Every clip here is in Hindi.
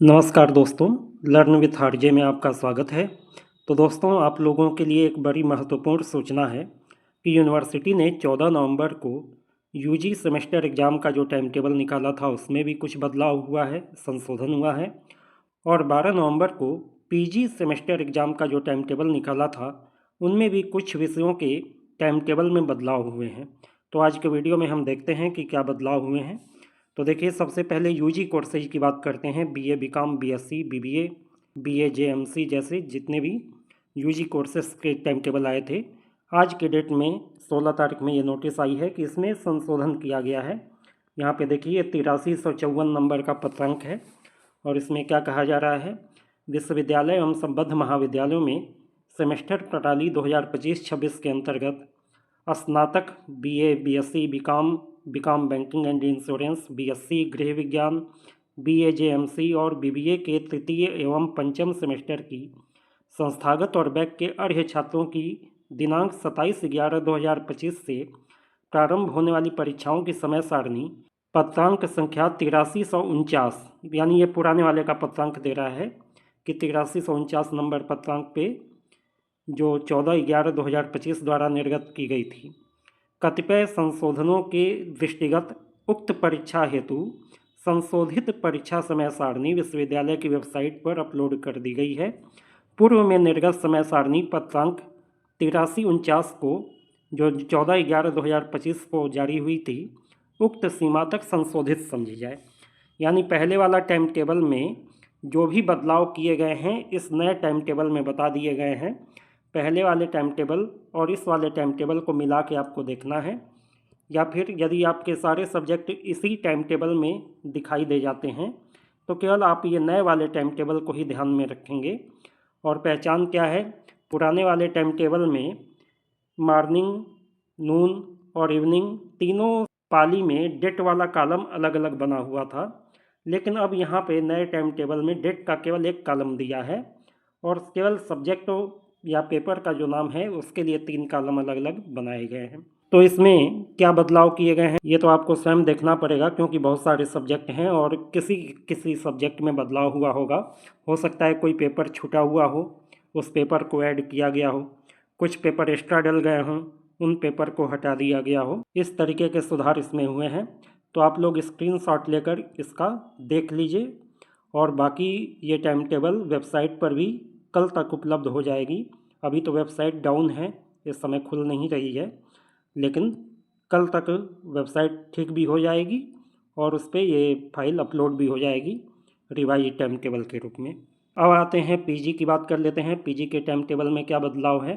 नमस्कार दोस्तों, लर्न विथ आरजे में आपका स्वागत है। तो दोस्तों, आप लोगों के लिए एक बड़ी महत्वपूर्ण सूचना है कि यूनिवर्सिटी ने 14 नवंबर को यूजी सेमेस्टर एग्ज़ाम का जो टाइम टेबल निकाला था उसमें भी कुछ बदलाव हुआ है, संशोधन हुआ है। और 12 नवंबर को पीजी सेमेस्टर एग्ज़ाम का जो टाइम टेबल निकाला था उनमें भी कुछ विषयों के टाइम टेबल में बदलाव हुए हैं। तो आज के वीडियो में हम देखते हैं कि क्या बदलाव हुए हैं। तो देखिए, सबसे पहले यूजी कोर्सेज की बात करते हैं। BA BCom BSc BBA BA JMC जैसे जितने भी यूजी कोर्सेज के टाइम टेबल आए थे, आज के डेट में 16 तारीख में ये नोटिस आई है कि इसमें संशोधन किया गया है। यहाँ पे देखिए 8354 नंबर का पत्रांक है और इसमें क्या कहा जा रहा है, विश्वविद्यालय एवं संबद्ध महाविद्यालयों में सेमेस्टर प्रणाली 2025-26 के अंतर्गत स्नातक BA BSc BCom BCom banking and insurance BSc गृह विज्ञान बीए जेएमसी और बीबीए के तृतीय एवं पंचम सेमेस्टर की संस्थागत और बैक के अर्ह छात्रों की दिनांक 27/11/2025 से प्रारंभ होने वाली परीक्षाओं की समय सारणी पत्रांक संख्या 8349, यानी ये पुराने वाले का पत्रांक दे रहा है कि 8349 नंबर पत्रांक पे जो 14/11/2025 द्वारा निर्गत की गई थी, कतिपय संशोधनों के दृष्टिगत उक्त परीक्षा हेतु संशोधित परीक्षा समय सारणी विश्वविद्यालय की वेबसाइट पर अपलोड कर दी गई है। पूर्व में निर्गत समय सारणी पत्रांक 8349 को जो 14/11/2025 को जारी हुई थी, उक्त सीमा तक संशोधित समझी जाए। यानी पहले वाला टाइम टेबल में जो भी बदलाव किए गए हैं इस नए टाइम टेबल में बता दिए गए हैं। पहले वाले टाइम टेबल और इस वाले टाइम टेबल को मिला के आपको देखना है, या फिर यदि आपके सारे सब्जेक्ट इसी टाइम टेबल में दिखाई दे जाते हैं तो केवल आप ये नए वाले टाइम टेबल को ही ध्यान में रखेंगे। और पहचान क्या है, पुराने वाले टाइम टेबल में मॉर्निंग, नून और इवनिंग तीनों पाली में डेट वाला कॉलम अलग अलग बना हुआ था, लेकिन अब यहाँ पे नए टाइम टेबल में डेट का केवल एक कॉलम दिया है और केवल सब्जेक्ट या पेपर का जो नाम है उसके लिए 3 कॉलम अलग अलग बनाए गए हैं। तो इसमें क्या बदलाव किए गए हैं ये तो आपको स्वयं देखना पड़ेगा, क्योंकि बहुत सारे सब्जेक्ट हैं और किसी किसी सब्जेक्ट में बदलाव हुआ होगा। हो सकता है कोई पेपर छूटा हुआ हो, उस पेपर को ऐड किया गया हो, कुछ पेपर एक्स्ट्रा डल गए हों, उन पेपर को हटा दिया गया हो। इस तरीके के सुधार इसमें हुए हैं। तो आप लोग स्क्रीनशॉट लेकर इसका देख लीजिए और बाकी ये टाइम टेबल वेबसाइट पर भी कल तक उपलब्ध हो जाएगी। अभी तो वेबसाइट डाउन है, इस समय खुल नहीं रही है, लेकिन कल तक वेबसाइट ठीक भी हो जाएगी और उस पर ये फाइल अपलोड भी हो जाएगी रिवाइज टाइम टेबल के रूप में। अब आते हैं पीजी की बात कर लेते हैं, पीजी के टाइम टेबल में क्या बदलाव है।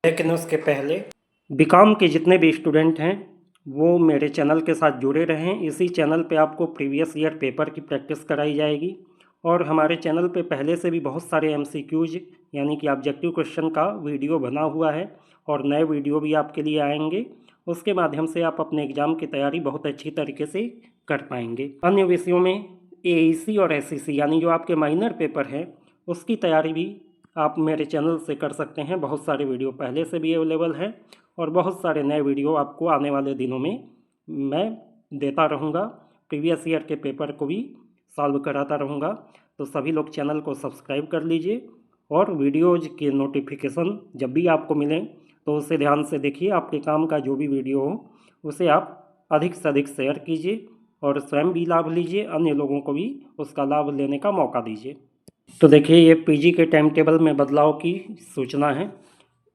लेकिन उसके पहले बीकॉम के जितने भी स्टूडेंट हैं वो मेरे चैनल के साथ जुड़े रहें। इसी चैनल पे आपको प्रीवियस ईयर पेपर की प्रैक्टिस कराई जाएगी और हमारे चैनल पे पहले से भी बहुत सारे एमसीक्यूज यानी कि ऑब्जेक्टिव क्वेश्चन का वीडियो बना हुआ है और नए वीडियो भी आपके लिए आएंगे। उसके माध्यम से आप अपने एग्ज़ाम की तैयारी बहुत अच्छी तरीके से कर पाएंगे। अन्य विषयों में एईसी और एसईसी यानी जो आपके माइनर पेपर हैं उसकी तैयारी भी आप मेरे चैनल से कर सकते हैं। बहुत सारे वीडियो पहले से भी अवेलेबल हैं और बहुत सारे नए वीडियो आपको आने वाले दिनों में मैं देता रहूँगा। प्रीवियस ईयर के पेपर को भी सॉल्व कराता रहूँगा। तो सभी लोग चैनल को सब्सक्राइब कर लीजिए और वीडियोज़ के नोटिफिकेशन जब भी आपको मिलें तो उसे ध्यान से देखिए। आपके काम का जो भी वीडियो हो उसे आप अधिक से अधिक शेयर कीजिए और स्वयं भी लाभ लीजिए, अन्य लोगों को भी उसका लाभ लेने का मौका दीजिए। तो देखिए, ये पीजी के टाइम टेबल में बदलाव की सूचना है।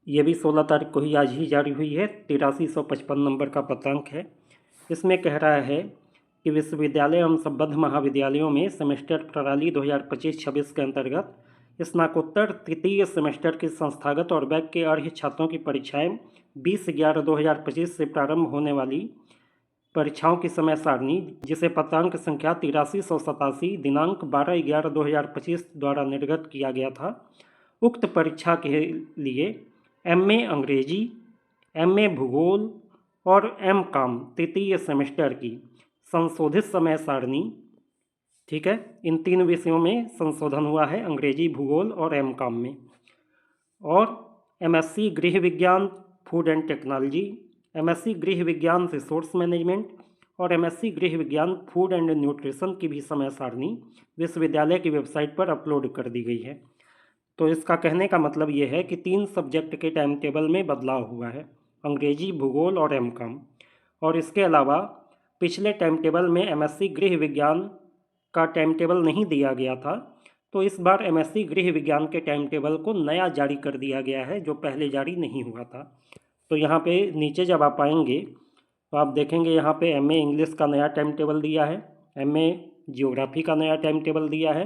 ये भी 16 तारीख को ही आज ही जारी हुई है। 8355 नंबर का पत्रांक है। इसमें कह रहा है कि विश्वविद्यालय एवं संबद्ध महाविद्यालयों में सेमेस्टर प्रणाली 2025-26 के अंतर्गत स्नातकोत्तर तृतीय सेमेस्टर की संस्थागत और बैक के अर्ह छात्रों की परीक्षाएं 20/11/2025 से प्रारंभ होने वाली परीक्षाओं की समय सारणी, जिसे पत्रांक संख्या 8387 दिनांक 12/11/2025 द्वारा निर्गत किया गया था, उक्त परीक्षा के लिए एमए अंग्रेजी, एमए भूगोल और एमकॉम तृतीय सेमेस्टर की संशोधित समय सारणी, ठीक है, इन 3 विषयों में संशोधन हुआ है, अंग्रेजी, भूगोल और एमकॉम में। और एमएससी गृह विज्ञान फूड एंड टेक्नोलॉजी, एमएससी गृह विज्ञान रिसोर्स मैनेजमेंट और एमएससी गृह विज्ञान फूड एंड न्यूट्रिशन की भी समय सारणी विश्वविद्यालय की वेबसाइट पर अपलोड कर दी गई है। तो इसका कहने का मतलब ये है कि 3 सब्जेक्ट के टाइम टेबल में बदलाव हुआ है, अंग्रेजी, भूगोल और एमकॉम। और इसके अलावा पिछले टाइम टेबल में एमएससी गृह विज्ञान का टाइम टेबल नहीं दिया गया था, तो इस बार एमएससी गृह विज्ञान के टाइम टेबल को नया जारी कर दिया गया है, जो पहले जारी नहीं हुआ था। तो यहाँ पे नीचे जब आप आएंगे तो आप देखेंगे यहाँ पे एमए इंग्लिश का नया टाइम टेबल दिया है, एमए जियोग्राफी का नया टाइम टेबल दिया है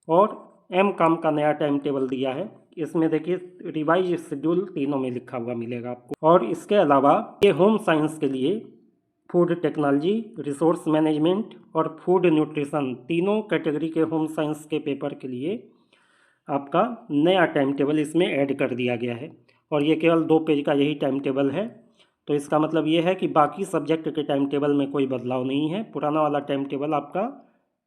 और एमकॉम का नया टाइम टेबल दिया है। इसमें देखिए रिवाइज शेड्यूल तीनों में लिखा हुआ मिलेगा आपको। और इसके अलावा ये होम साइंस के लिए फूड टेक्नोलॉजी, रिसोर्स मैनेजमेंट और फूड न्यूट्रिशन तीनों कैटेगरी के होम साइंस के पेपर के लिए आपका नया टाइम टेबल इसमें ऐड कर दिया गया है। और ये केवल 2 पेज का यही टाइम टेबल है। तो इसका मतलब ये है कि बाकी सब्जेक्ट के टाइम टेबल में कोई बदलाव नहीं है, पुराना वाला टाइम टेबल आपका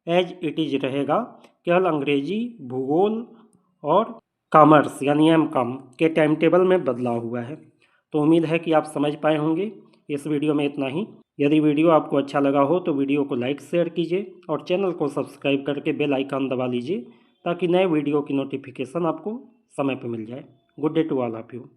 एज इट इज रहेगा। केवल अंग्रेजी, भूगोल और कॉमर्स यानी एमकॉम के टाइम टेबल में बदलाव हुआ है। तो उम्मीद है कि आप समझ पाए होंगे। इस वीडियो में इतना ही। यदि वीडियो आपको अच्छा लगा हो तो वीडियो को लाइक शेयर कीजिए और चैनल को सब्सक्राइब करके बेल आइकन दबा लीजिए ताकि नए वीडियो की नोटिफिकेशन आपको समय पर मिल जाए। Good day to all of you.